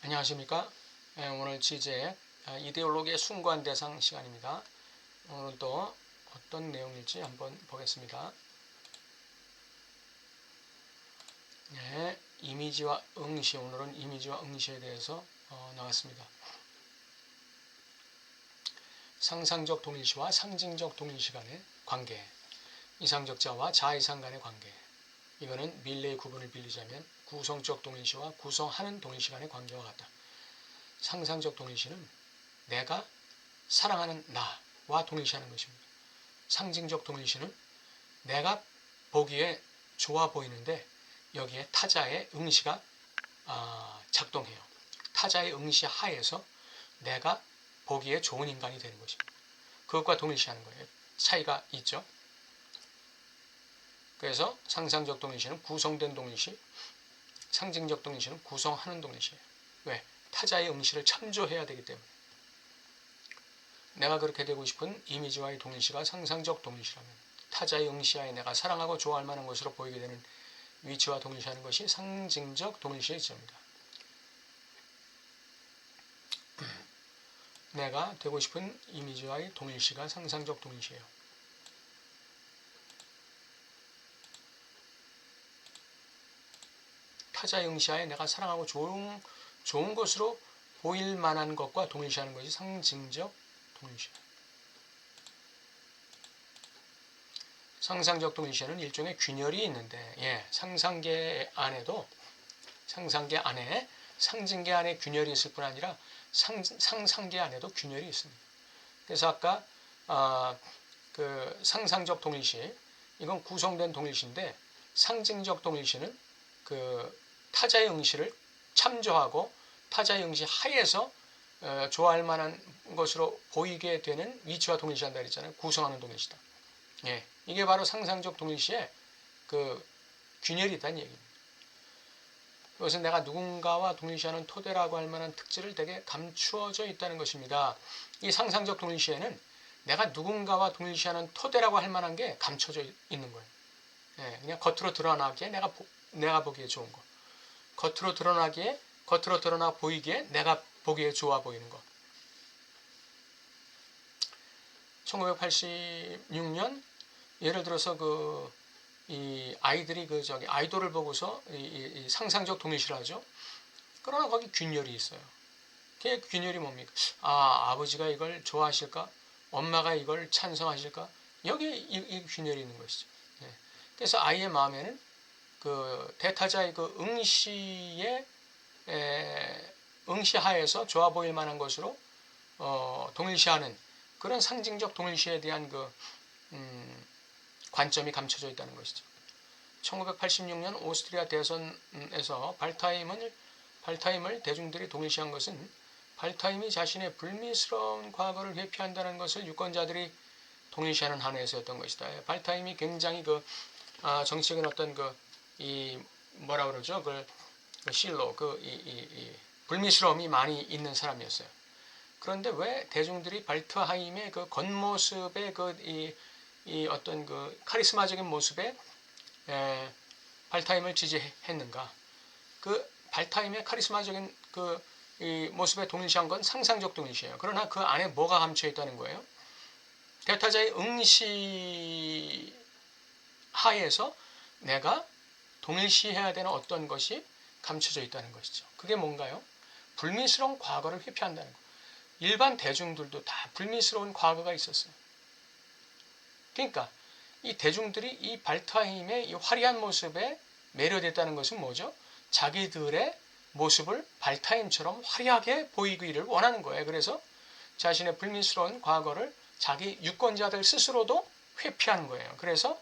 안녕하십니까? 오늘 취재 이데올로기의 순관대상 시간입니다. 오늘도 어떤 내용일지 한번 보겠습니다. 네, 이미지와 응시, 오늘은 이미지와 응시에 대해서 나왔습니다. 상상적 동일시와 상징적 동일시 간의 관계, 이상적자와 자이상 간의 관계, 이거는 밀레의 구분을 빌리자면 구성적 동일시와 구성하는 동일시 간의 관계와 같다. 상상적 동일시는 내가 사랑하는 나와 동일시하는 것입니다. 상징적 동일시는 내가 보기에 좋아 보이는데 여기에 타자의 응시가 작동해요. 타자의 응시 하에서 내가 보기에 좋은 인간이 되는 것입니다. 그것과 동일시하는 거예요. 차이가 있죠. 그래서 상상적 동일시는 구성된 동일시, 상징적 동일시는 구성하는 동일시예요. 왜? 타자의 응시를 참조해야 되기 때문에. 내가 그렇게 되고 싶은 이미지와의 동일시가 상상적 동일시라면 타자의 응시하에 내가 사랑하고 좋아할 만한 것으로 보이게 되는 위치와 동일시하는 것이 상징적 동일시의 지점입니다. 내가 되고 싶은 이미지와의 동일시가 상상적 동일시예요. 타자의 응시하에 내가 사랑하고 좋은 것으로 보일 만한 것과 동일시하는 것이 상징적 동일시예요. 상상적 동일시에는 일종의 균열이 있는데, 상상계 안에 상징계 안에 균열이 있을 뿐 아니라 상상계 안에도 균열이 있습니다. 그래서 아까 그 상상적 동일시, 이건 구성된 동일시인데 상징적 동일시는 그 타자의 응시를 참조하고 타자의 응시 하에서 좋아할 만한 것으로 보이게 되는 위치와 동일시한다 그랬잖아요. 구성하는 동일시다. 이게 바로 상상적 동일시에 그 균열이 있다는 얘기입니다. 이것은 내가 누군가와 동일시하는 토대라고 할 만한 특질을 되게 감추어져 있다는 것입니다. 이 상상적 동일시에는 내가 누군가와 동일시하는 토대라고 할 만한 게 감춰져 있는 거예요. 그냥 겉으로 드러나기에 내가 보기에 좋은 거. 겉으로 드러나 보이기에 내가 보기에 좋아 보이는 거. 1986년 예를 들어서 이 아이들이 아이돌을 보고서 이 상상적 동일시를 하죠. 그러나 거기 균열이 있어요. 그 균열이 뭡니까? 아버지가 이걸 좋아하실까? 엄마가 이걸 찬성하실까? 여기에 이 균열이 있는 것이죠. 그래서 아이의 마음에는 그 대타자의 그 응시하에서 좋아 보일 만한 것으로 동일시하는 그런 상징적 동일시에 대한 관점이 감춰져 있다는 것이죠. 1986년 오스트리아 대선에서 발타임을 대중들이 동일시한 것은 발타임이 자신의 불미스러운 과거를 회피한다는 것을 유권자들이 동일시하는 한 해서였던 것이다. 발타임이 굉장히 정치적인 어떤 뭐라 그러죠? 실로 불미스러움이 많이 있는 사람이었어요. 그런데 왜 대중들이 발트하임의 그 겉모습의 이 어떤 카리스마적인 모습에 발타임을 지지했는가? 그 발타임의 카리스마적인 이 모습에 동일시한 건 상상적 동일시예요. 그러나 그 안에 뭐가 감춰 있다는 거예요? 대타자의 응시 하에서 내가 동일시해야 되는 어떤 것이 감춰져 있다는 것이죠. 그게 뭔가요? 불미스러운 과거를 회피한다는 거. 일반 대중들도 다 불미스러운 과거가 있었어요. 그러니까 이 대중들이 이 발타임의 이 화려한 모습에 매료됐다는 것은 뭐죠? 자기들의 모습을 발타임처럼 화려하게 보이기를 원하는 거예요. 그래서 자신의 불미스러운 과거를 자기 유권자들 스스로도 회피하는 거예요. 그래서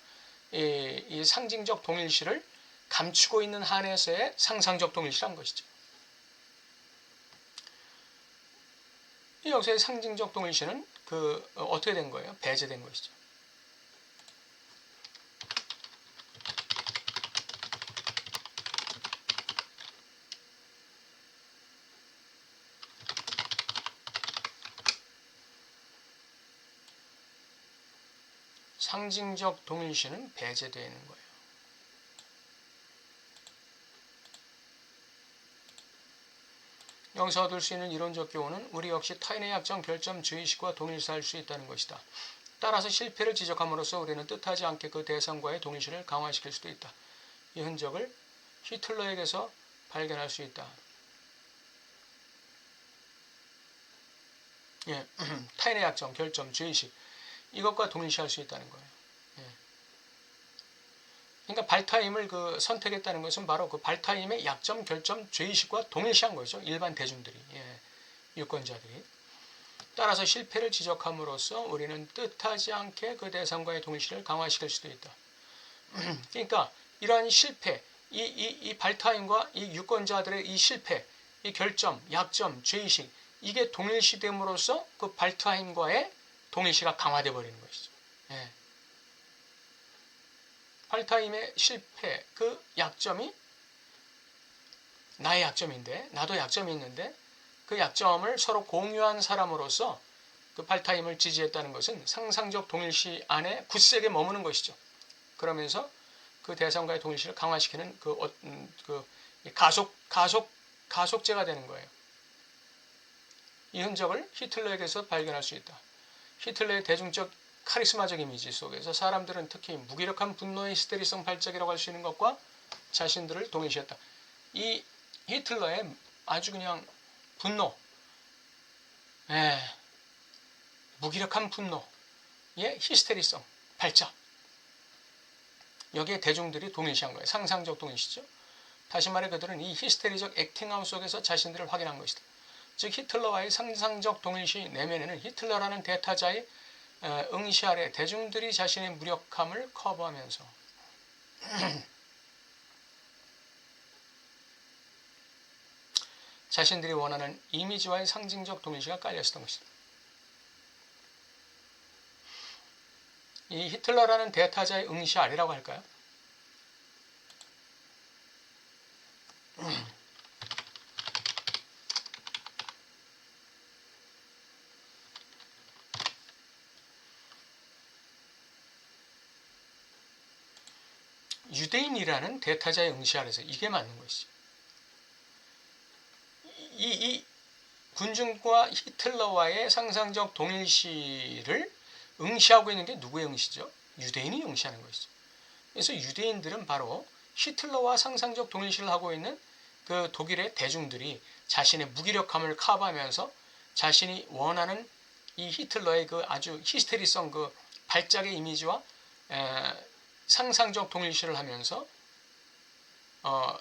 이 상징적 동일시를 감추고 있는 한에서의 상상적 동일시란 것이죠. 여기서의 상징적 동일시는 어떻게 된 거예요? 배제된 것이죠. 상징적 동일시는 배제되어 있는 거예요. 여기서 얻을 수 있는 이론적 교훈은 우리 역시 타인의 약점, 결점, 죄의식과 동일시할 수 있다는 것이다. 따라서 실패를 지적함으로써 우리는 뜻하지 않게 그 대상과의 동일시를 강화시킬 수도 있다. 이 흔적을 히틀러에게서 발견할 수 있다. 예, 타인의 약점, 결점, 죄의식 이것과 동일시할 수 있다는 거예요. 예. 그러니까 발타임을 선택했다는 것은 바로 그 발타임의 약점, 결점, 죄의식과 동일시한 거죠. 일반 대중들이, 유권자들이. 따라서 실패를 지적함으로써 우리는 뜻하지 않게 그 대상과의 동일시를 강화시킬 수도 있다. 그러니까 이러한 실패, 이 발타임과 이 유권자들의 이 실패, 이 결점, 약점, 죄의식 이게 동일시됨으로써 그 발타임과의 동일시가 강화되어 버리는 것이죠. 예. 발타임의 실패, 그 약점이 나의 약점인데, 나도 약점이 있는데 그 약점을 서로 공유한 사람으로서 그 발타임을 지지했다는 것은 상상적 동일시 안에 굳세게 머무는 것이죠. 그러면서 그 대상과의 동일시를 강화시키는 가속제가 되는 거예요. 이 흔적을 히틀러에게서 발견할 수 있다. 히틀러의 대중적 카리스마적 이미지 속에서 사람들은 특히 무기력한 분노의 히스테리성 발작이라고 할 수 있는 것과 자신들을 동일시했다. 이 히틀러의 아주 그냥 분노, 무기력한 분노의 히스테리성 발작, 여기에 대중들이 동일시한 거예요. 상상적 동일시죠. 다시 말해 그들은 이 히스테리적 액팅아웃 속에서 자신들을 확인한 것이다. 즉 히틀러와의 상상적 동일시 내면에는 히틀러라는 대타자의 응시 아래 대중들이 자신의 무력함을 커버하면서 자신들이 원하는 이미지와의 상징적 동일시가 깔려있었던 것이다. 이 히틀러라는 대타자의 응시 아래라고 할까요? 유대인이라는 대타자의 응시 아래서 이게 맞는 것이죠. 이 군중과 히틀러와의 상상적 동일시를 응시하고 있는 게 누구의 응시죠? 유대인이 응시하는 것이죠. 그래서 유대인들은 바로 히틀러와 상상적 동일시를 하고 있는 그 독일의 대중들이 자신의 무기력함을 커버하면서 자신이 원하는 이 히틀러의 그 아주 히스테리성 그 발작의 이미지와 상상적 동일시를 하면서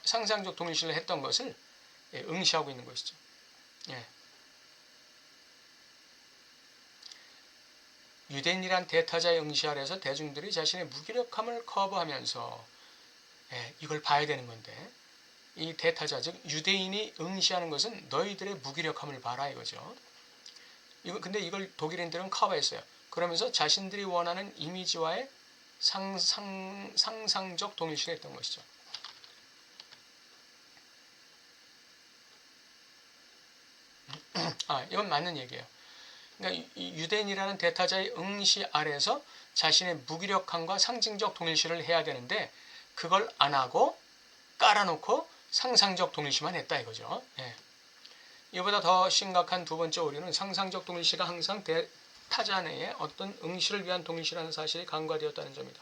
상상적 동일시를 했던 것을 응시하고 있는 것이죠. 유대인이란 대타자의 응시 아래서 대중들이 자신의 무기력함을 커버하면서 이걸 봐야 되는 건데 이 대타자 즉 유대인이 응시하는 것은 너희들의 무기력함을 봐라 이거죠. 근데 이걸 독일인들은 커버했어요. 그러면서 자신들이 원하는 이미지와의 상상적 동일시가 했던 것이죠. 이건 맞는 얘기예요. 그러니까 유대인이라는 대타자의 응시 아래에서 자신의 무기력함과 상징적 동일시를 해야 되는데 그걸 안 하고 깔아놓고 상상적 동일시만 했다 이거죠. 이보다 더 심각한 두 번째 오류는 상상적 동일시가 항상 대타자 내에 어떤 응시를 위한 동일시라는 사실이 간과되었다는 점이다.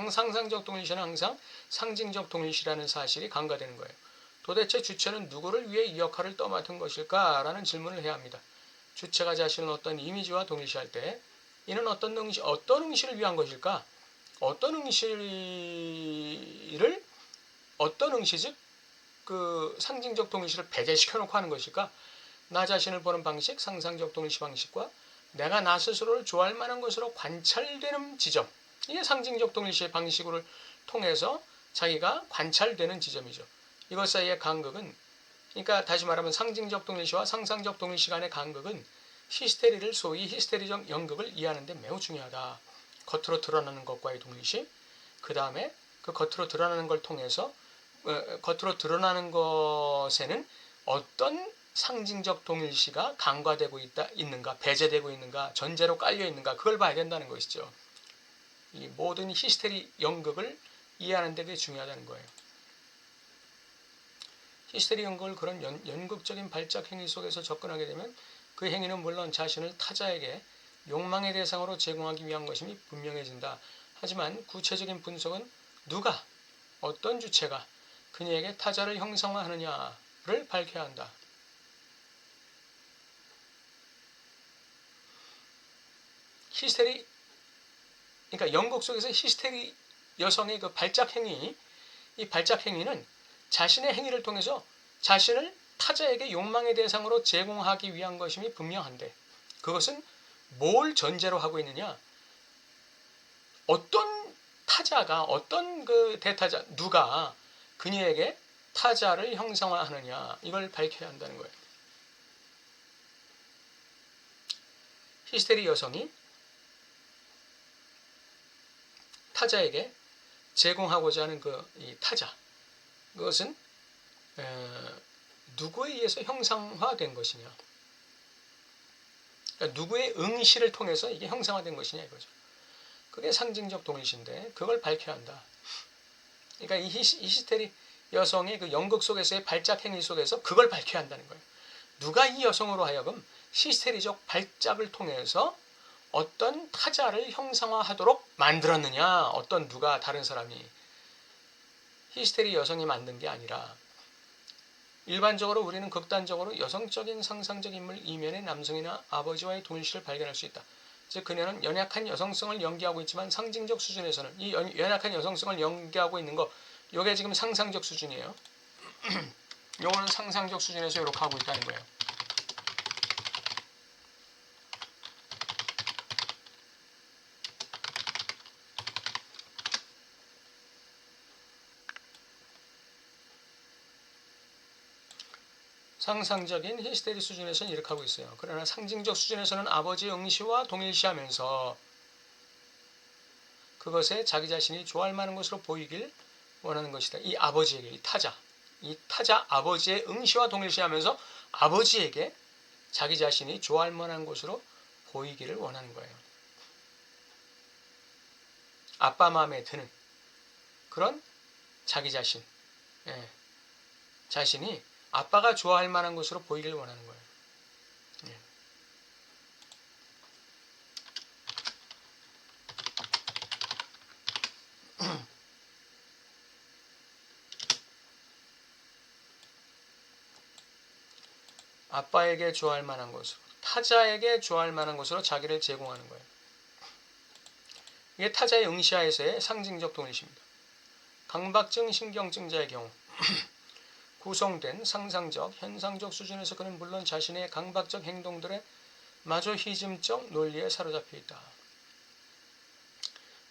상상적 동일시는 항상 상징적 동일시라는 사실이 간과되는 거예요. 도대체 주체는 누구를 위해 이 역할을 떠맡은 것일까? 라는 질문을 해야 합니다. 주체가 자신을 어떤 이미지와 동일시할 때 이는 어떤 응시를 위한 것일까? 어떤 응시 즉 그 상징적 동일시를 배제시켜 놓고 하는 것일까? 나 자신을 보는 방식, 상상적 동일시 방식과 내가 나 스스로를 좋아할 만한 것으로 관찰되는 지점, 이게 상징적 동일시의 방식을 통해서 자기가 관찰되는 지점이죠. 이것 사이의 간극은, 그러니까 다시 말하면 상징적 동일시와 상상적 동일시 간의 간극은 히스테리를 소위 히스테리적 연극을 이해하는 데 매우 중요하다. 겉으로 드러나는 것과의 동일시, 그 다음에 그 겉으로 드러나는 걸 통해서 겉으로 드러나는 것에는 어떤 상징적 동일시가 간과되고 있는가, 배제되고 있는가, 전제로 깔려 있는가, 그걸 봐야 된다는 것이죠. 이 모든 히스테리 연극을 이해하는 데 그게 중요하다는 거예요. 히스테리 연극을 그런 연극적인 발작 행위 속에서 접근하게 되면 그 행위는 물론 자신을 타자에게 욕망의 대상으로 제공하기 위한 것임이 분명해진다. 하지만 구체적인 분석은 누가, 어떤 주체가 그녀에게 타자를 형상화하느냐를 밝혀야 한다. 히스테리, 그러니까 연극 속에서 히스테리 여성의 그 발작 행위, 이 발작 행위는 자신의 행위를 통해서 자신을 타자에게 욕망의 대상으로 제공하기 위한 것임이 분명한데, 그것은 뭘 전제로 하고 있느냐? 어떤 타자가, 어떤 그 대타자, 누가 그녀에게 타자를 형상화하느냐, 이걸 밝혀야 한다는 거예요. 히스테리 여성이 타자에게 제공하고자 하는 이 타자, 그것은 누구에 의해서 형상화된 것이냐, 그러니까 누구의 응시를 통해서 이게 형상화된 것이냐 이거죠. 그게 상징적 동일시인데 그걸 밝혀야 한다. 그러니까 이 히스테리 여성의 그 연극 속에서의 발작 행위 속에서 그걸 밝혀야 한다는 거예요. 누가 이 여성으로 하여금 히스테리적 발작을 통해서 어떤 타자를 형상화하도록 만들었느냐, 어떤 누가, 다른 사람이. 히스테리 여성이 만든 게 아니라 일반적으로 우리는 극단적으로 여성적인 상상적 인물 이면의 남성이나 아버지와의 동일시를 발견할 수 있다. 즉 그녀는 연약한 여성성을 연기하고 있지만 상징적 수준에서는 이 연약한 여성성을 연기하고 있는 거, 이게 지금 상상적 수준이에요. 요거는 상상적 수준에서 이렇게 하고 있다는 거예요. 상상적인 히스테리 수준에서는 이렇게 하고 있어요. 그러나 상징적 수준에서는 아버지의 응시와 동일시하면서 그것에 자기 자신이 좋아할 만한 것으로 보이길 원하는 것이다. 이 아버지에게, 이 타자 아버지의 응시와 동일시하면서 아버지에게 자기 자신이 좋아할 만한 것으로 보이기를 원하는 거예요. 아빠 마음에 드는 그런 자기 자신, 자신이 아빠가 좋아할 만한 것으로 보이길 원하는 거예요. 아빠에게 좋아할 만한 것으로, 타자에게 좋아할 만한 것으로 자기를 제공하는 거예요. 이게 타자의 응시하에서의 상징적 동일시입니다. 강박증 신경증자의 경우 구성된 상상적, 현상적 수준에서 그는 물론 자신의 강박적 행동들의 마조히즘적 논리에 사로잡혀 있다.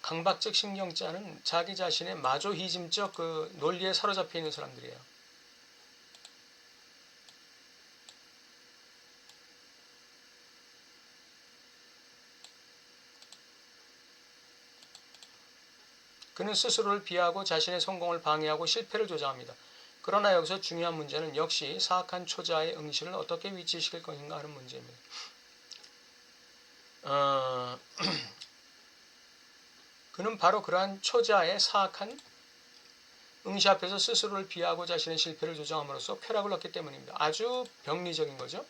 강박적 신경자는 자기 자신의 마조히즘적 그 논리에 사로잡혀 있는 사람들이에요. 그는 스스로를 비하하고 자신의 성공을 방해하고 실패를 조장합니다. 그러나 여기서 중요한 문제는 역시 사악한 초자의 응시를 어떻게 위치시킬 것인가 하는 문제입니다. 그는 바로 그러한 초자의 사악한 응시 앞에서 스스로를 비하하고 자신의 실패를 조장함으로써 쾌락을 얻기 때문입니다. 아주 병리적인 거죠.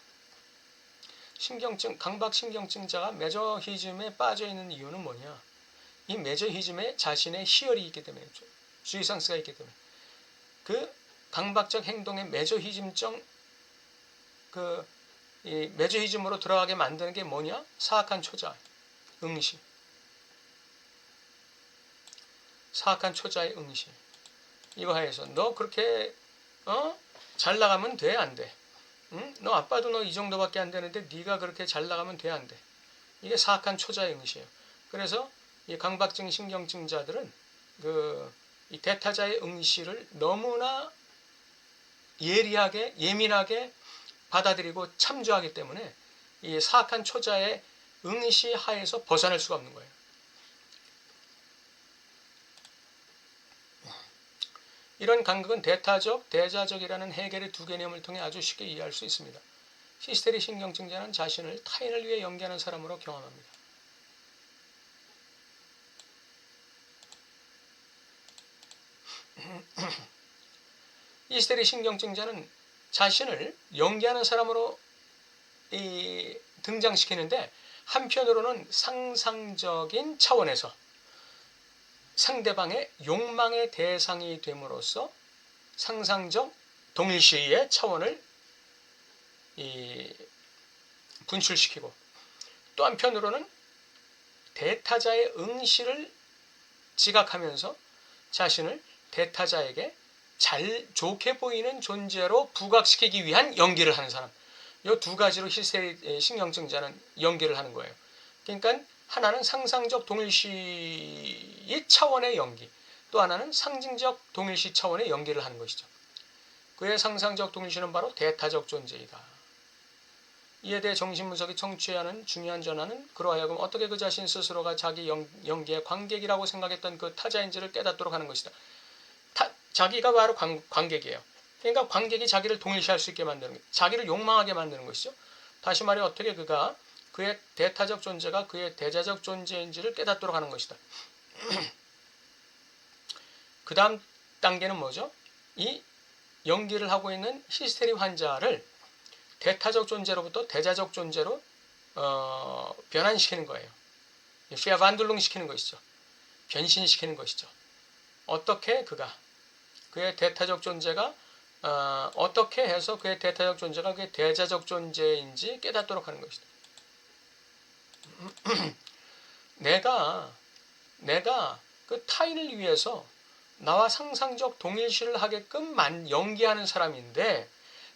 강박신경증자가 매저히즘에 빠져있는 이유는 뭐냐? 이 매저히즘에 자신의 희열이 있기 때문이죠. 주의상스가 있기 때문에. 그 강박적 행동의 매저히즘적 이 매저히즘으로 들어가게 만드는 게 뭐냐? 사악한 초자, 응시. 사악한 초자의 응시. 이거 하에서 너 그렇게 잘 나가면 돼, 안 돼? 응? 너 아빠도 너 이 정도밖에 안 되는데 네가 그렇게 잘 나가면 돼, 안 돼? 이게 사악한 초자의 응시예요. 그래서 이 강박증 신경증자들은 이 대타자의 응시를 너무나 예리하게, 예민하게 받아들이고 참조하기 때문에 이 사악한 초자의 응시 하에서 벗어날 수가 없는 거예요. 이런 간극은 대타적, 대자적이라는 해결의 두 개념을 통해 아주 쉽게 이해할 수 있습니다. 히스테리 신경증자는 자신을 타인을 위해 연기하는 사람으로 경험합니다. 히스테리 신경증자는 자신을 연기하는 사람으로 등장시키는데 한편으로는 상상적인 차원에서 상대방의 욕망의 대상이 됨으로써 상상적 동일시의 차원을 분출시키고, 또 한편으로는 대타자의 응시를 지각하면서 자신을 대타자에게 좋게 보이는 존재로 부각시키기 위한 연기를 하는 사람. 이 두 가지로 히스테리 신경증자는 연기를 하는 거예요. 그러니까 하나는 상상적 동일시 차원의 연기, 또 하나는 상징적 동일시 차원의 연기를 하는 것이죠. 그의 상상적 동일시는 바로 대타적 존재이다. 이에 대해 정신분석이 청취해야 하는 중요한 전환은 그로 하여금 어떻게 그 자신 스스로가 자기 연기의 관객이라고 생각했던 그 타자인지를 깨닫도록 하는 것이다. 자기가 바로 관객이에요. 그러니까 관객이 자기를 동일시할 수 있게 만드는 거예요. 자기를 욕망하게 만드는 것이죠. 다시 말해 어떻게 그가 그의 대타적 존재가 그의 대자적 존재인지를 깨닫도록 하는 것이다. 그 다음 단계는 뭐죠? 이 연기를 하고 있는 히스테리 환자를 대타적 존재로부터 대자적 존재로 변환시키는 거예요. 피아반둘룽 시키는 것이죠. 변신시키는 것이죠. 어떻게 그가 그의 대타적 존재가 어떻게 해서 그의 대타적 존재가 그의 대자적 존재인지 깨닫도록 하는 것이다. 내가 그 타인을 위해서 나와 상상적 동일시를 하게끔 연기하는 사람인데,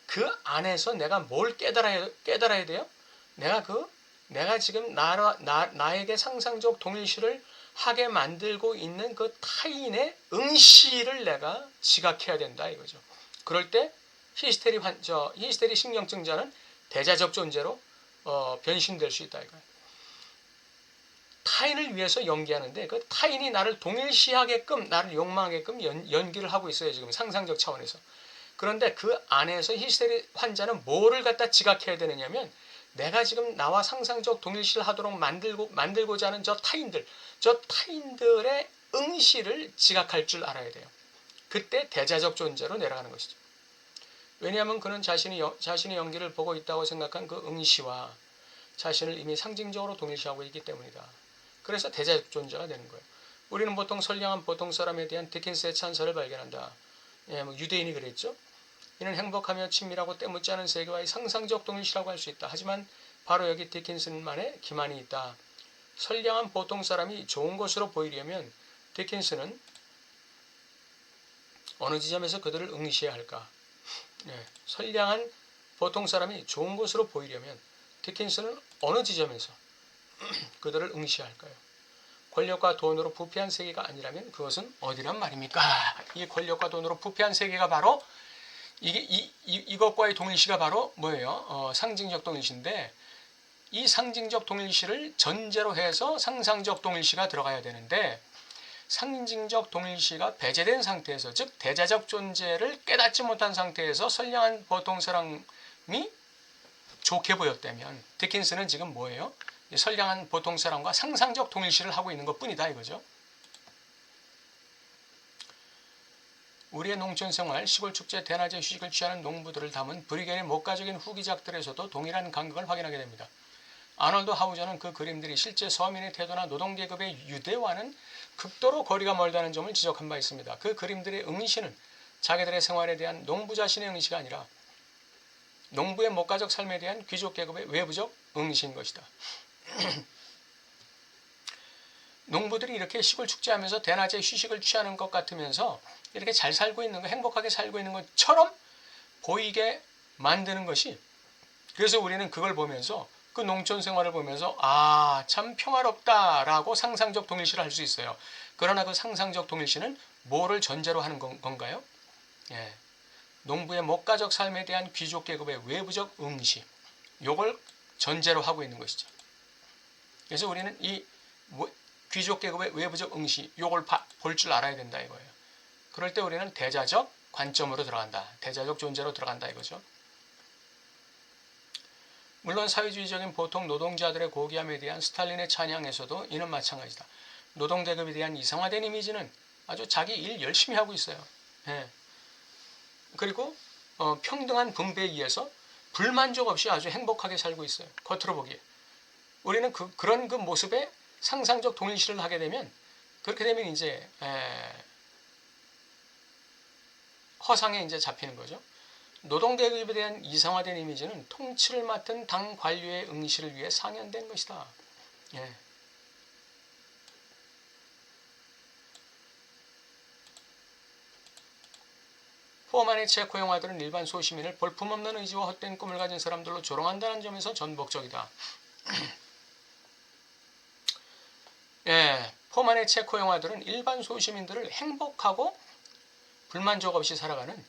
그 안에서 내가 뭘 깨달아야 돼요? 내가 지금 나에게 상상적 동일시를 하게 만들고 있는 그 타인의 응시를 내가 지각해야 된다 이거죠. 그럴 때 히스테리 신경증자는 대자적 존재로 변신될 수 있다 이거예요. 타인을 위해서 연기하는데 그 타인이 나를 동일시하게끔, 나를 욕망하게끔 연기를 하고 있어요. 지금 상상적 차원에서. 그런데 그 안에서 히스테리 환자는 뭐를 갖다 지각해야 되느냐면, 내가 지금 나와 상상적 동일시를 하도록 만들고자 하는 저 타인들의 응시를 지각할 줄 알아야 돼요. 그때 대자적 존재로 내려가는 것이죠. 왜냐하면 그는 자신의 연기를 보고 있다고 생각한 그 응시와 자신을 이미 상징적으로 동일시하고 있기 때문이다. 그래서 대자적 존재가 되는 거예요. 우리는 보통 선량한 보통 사람에 대한 디킨스의 찬사를 발견한다. 유대인이 그랬죠. 이는 행복하며 친밀하고 때묻지 않은 세계와의 상상적 동일시라고 할 수 있다. 하지만 바로 여기 디킨슨만의 기만이 있다. 선량한 보통 사람이 좋은 것으로 보이려면 디킨슨은 어느 지점에서 그들을 응시해야 할까? 선량한 보통 사람이 좋은 것으로 보이려면 디킨슨은 어느 지점에서 그들을 응시해야 할까요? 권력과 돈으로 부패한 세계가 아니라면 그것은 어디란 말입니까? 이 권력과 돈으로 부패한 세계가 바로 이것과의 동일시가 바로 뭐예요? 상징적 동일시인데, 이 상징적 동일시를 전제로 해서 상상적 동일시가 들어가야 되는데, 상징적 동일시가 배제된 상태에서, 즉 대자적 존재를 깨닫지 못한 상태에서 선량한 보통 사람이 좋게 보였다면, 디킨스는 지금 뭐예요? 선량한 보통 사람과 상상적 동일시를 하고 있는 것뿐이다 이거죠. 우리의 농촌생활, 시골축제, 대낮에 휴식을 취하는 농부들을 담은 브리겐의 목가적인 후기작들에서도 동일한 감각을 확인하게 됩니다. 아놀드 하우저는 그 그림들이 실제 서민의 태도나 노동계급의 유대와는 극도로 거리가 멀다는 점을 지적한 바 있습니다. 그 그림들의 응시는 자기들의 생활에 대한 농부 자신의 응시가 아니라 농부의 목가적 삶에 대한 귀족계급의 외부적 응시인 것이다. 농부들이 이렇게 시골 축제하면서 대낮에 휴식을 취하는 것 같으면서 이렇게 잘 살고 있는 거, 행복하게 살고 있는 것처럼 보이게 만드는 것이, 그래서 우리는 그걸 보면서, 그 농촌 생활을 보면서 참 평화롭다라고 상상적 동일시를 할 수 있어요. 그러나 그 상상적 동일시는 뭐를 전제로 하는 건가요? 농부의 목가적 삶에 대한 귀족 계급의 외부적 응시, 요걸 전제로 하고 있는 것이죠. 그래서 우리는 이 귀족 계급의 외부적 응시, 요걸 볼 줄 알아야 된다 이거예요. 그럴 때 우리는 대자적 관점으로 들어간다. 대자적 존재로 들어간다 이거죠. 물론 사회주의적인 보통 노동자들의 고귀함에 대한 스탈린의 찬양에서도 이는 마찬가지다. 노동계급에 대한 이상화된 이미지는 아주 자기 일 열심히 하고 있어요. 그리고 평등한 분배에 의해서 불만족 없이 아주 행복하게 살고 있어요. 겉으로 보기에. 우리는 그런 모습에 상상적 동일시를 하게 되면, 그렇게 되면 이제 허상에 이제 잡히는 거죠. 노동계급에 대한 이상화된 이미지는 통치를 맡은 당 관료의 응시를 위해 상연된 것이다. 예. 포만의 체코 영화들은 일반 소시민을 볼품없는 의지와 헛된 꿈을 가진 사람들로 조롱한다는 점에서 전복적이다. 예, 포만의 체코 영화들은 일반 소시민들을 행복하고 불만족 없이 살아가는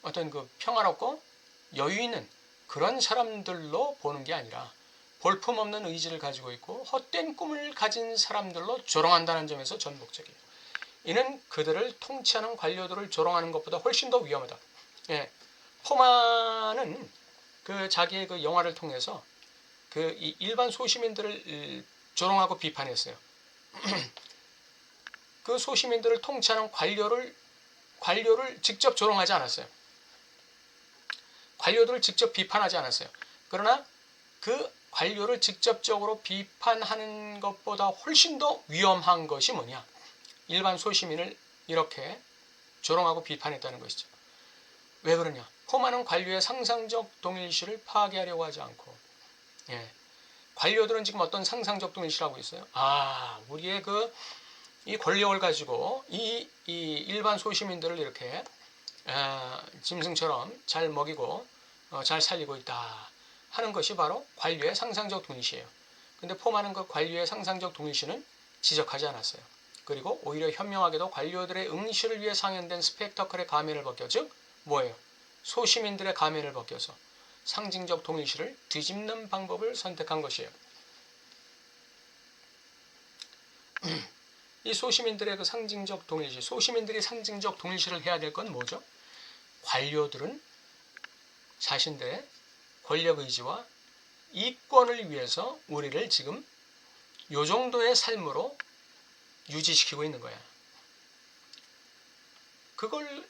어떤 평화롭고 여유 있는 그런 사람들로 보는 게 아니라 볼품없는 의지를 가지고 있고 헛된 꿈을 가진 사람들로 조롱한다는 점에서 전복적이에요. 이는 그들을 통치하는 관료들을 조롱하는 것보다 훨씬 더 위험하다. 예, 포만은 자기의 영화를 통해서 이 일반 소시민들을 조롱하고 비판했어요. 그 소시민들을 통치하는 관료를 직접 조롱하지 않았어요. 관료들을 직접 비판하지 않았어요. 그러나 그 관료를 직접적으로 비판하는 것보다 훨씬 더 위험한 것이 뭐냐? 일반 소시민을 이렇게 조롱하고 비판했다는 것이죠. 왜 그러냐? 포만은 관료의 상상적 동일시를 파괴하려고 하지 않고, 예, 관료들은 지금 어떤 상상적 동일시를 하고 있어요? 우리의 이 권력을 가지고 이 일반 소시민들을 이렇게 짐승처럼 잘 먹이고 잘 살리고 있다 하는 것이 바로 관료의 상상적 동일시예요. 근데 포만은 그 관료의 상상적 동일시는 지적하지 않았어요. 그리고 오히려 현명하게도 관료들의 응시를 위해 상연된 스펙터클의 가면을 벗겨, 즉 뭐예요? 소시민들의 가면을 벗겨서 상징적 동일시를 뒤집는 방법을 선택한 것이에요. 이 소시민들의 그 상징적 동일시, 소시민들이 상징적 동일시를 해야 될 건 뭐죠? 관료들은 자신들의 권력 의지와 이권을 위해서 우리를 지금 요 정도의 삶으로 유지시키고 있는 거야. 그걸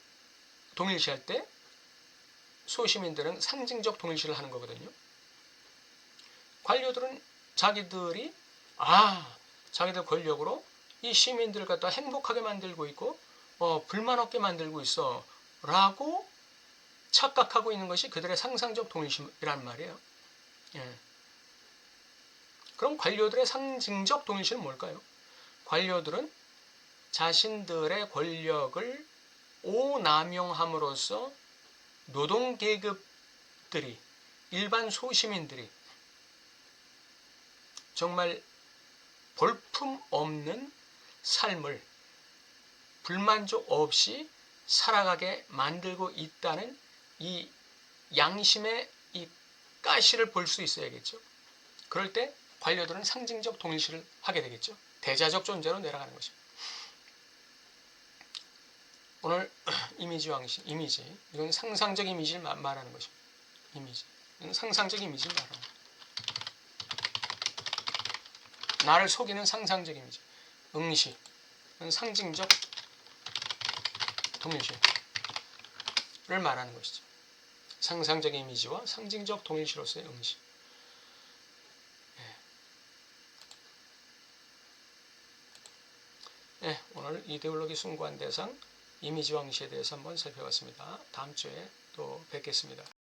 동일시할 때 소시민들은 상징적 동일시를 하는 거거든요. 관료들은 자기들 권력으로 이 시민들을 갖다 행복하게 만들고 있고 불만 없게 만들고 있어 라고 착각하고 있는 것이 그들의 상상적 동일시란 말이에요. 예. 그럼 관료들의 상징적 동일시는 뭘까요? 관료들은 자신들의 권력을 오남용함으로써 노동계급들이, 일반 소시민들이 정말 볼품없는 삶을 불만족 없이 살아가게 만들고 있다는 이 양심의 이 가시를 볼 수 있어야겠죠. 그럴 때 관료들은 상징적 동일시를 하게 되겠죠. 대자적 존재로 내려가는 것입니다. 오늘 이미지, 이건 상상적 이미지를 말하는 것입니다. 이미지, 이건 상상적 이미지를 말하는 거예요. 나를 속이는 상상적 이미지, 응시, 상징적 동일시를 말하는 것이죠. 상상적 이미지와 상징적 동일시로서의 응시. 오늘 이데올로기 숭고한 대상 이미지와 응시에 대해서 한번 살펴봤습니다. 다음 주에 또 뵙겠습니다.